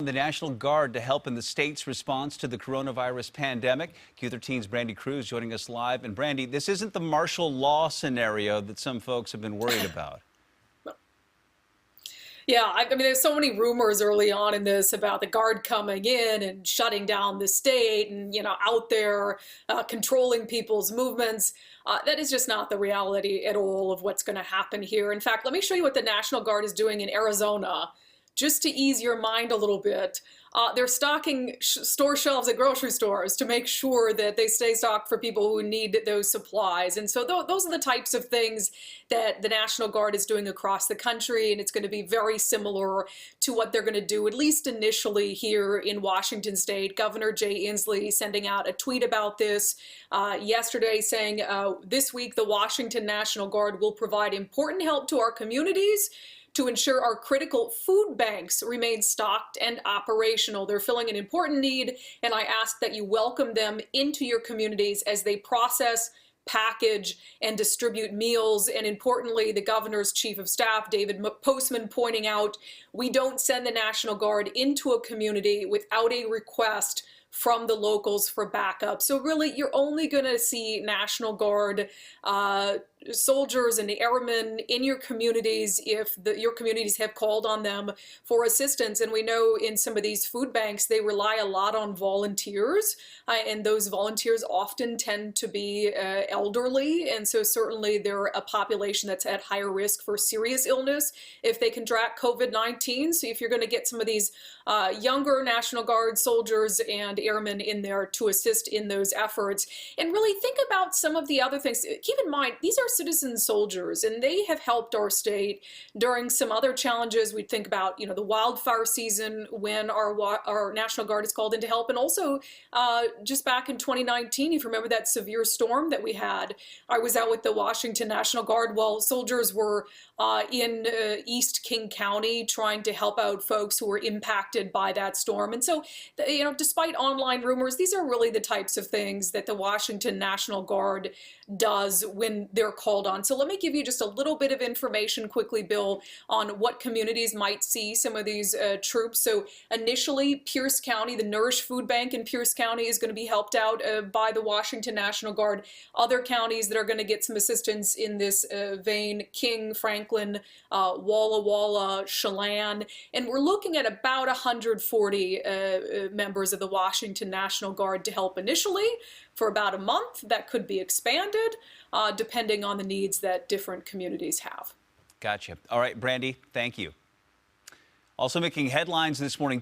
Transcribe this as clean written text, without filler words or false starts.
the National Guard to help in the state's response to the coronavirus pandemic. Q13's Brandy Cruz joining us live. And Brandy, this isn't the martial law scenario that some folks have been worried about. Yeah, I mean, there's so many rumors early on in this about the Guard coming in and shutting down the state and, out there controlling people's movements. That is just not the reality at all of what's going to happen here. In fact, let me show you what the National Guard is doing in Arizona, just to ease your mind a little bit. They're stocking store shelves at grocery stores to make sure that they stay stocked for people who need those supplies. And so those are the types of things that the National Guard is doing across the country, and it's going to be very similar to what they're going to do, at least initially here in Washington State. Governor Jay Inslee sending out a tweet about this yesterday saying, this week the Washington National Guard will provide important help to our communities to ensure our critical food banks remain stocked and operational. They're filling an important need, and I ask that you welcome them into your communities as they process, package, and distribute meals. And importantly, the governor's chief of staff, David Postman, pointing out, we don't send the National Guard into a community without a request from the locals for backup. So really, you're only going to see National Guard soldiers and airmen in your communities if your communities have called on them for assistance. And we know in some of these food banks, they rely a lot on volunteers, and those volunteers often tend to be elderly. And so certainly they're a population that's at higher risk for serious illness if they contract COVID-19. So if you're going to get some of these younger National Guard soldiers and airmen in there to assist in those efforts, and really think about some of the other things. Keep in mind, these are citizen soldiers, and they have helped our state during some other challenges. We think about, the wildfire season when our National Guard is called in to help, and also just back in 2019, if you remember that severe storm that we had, I was out with the Washington National Guard while soldiers were in East King County trying to help out folks who were impacted by that storm. And so, despite online rumors, these are really the types of things that the Washington National Guard does when they're called on. So let me give you just a little bit of information quickly, Bill, on what communities might see some of these troops. So initially, Pierce County, the Nourish Food Bank in Pierce County is going to be helped out by the Washington National Guard. Other counties that are going to get some assistance in this vein, King, Franklin, Walla Walla, Chelan, and we're looking at about 140 members of the Washington National Guard to help initially for about a month. That could be expanded depending on the needs that different communities have. Gotcha. All right, Brandy, thank you. Also making headlines this morning,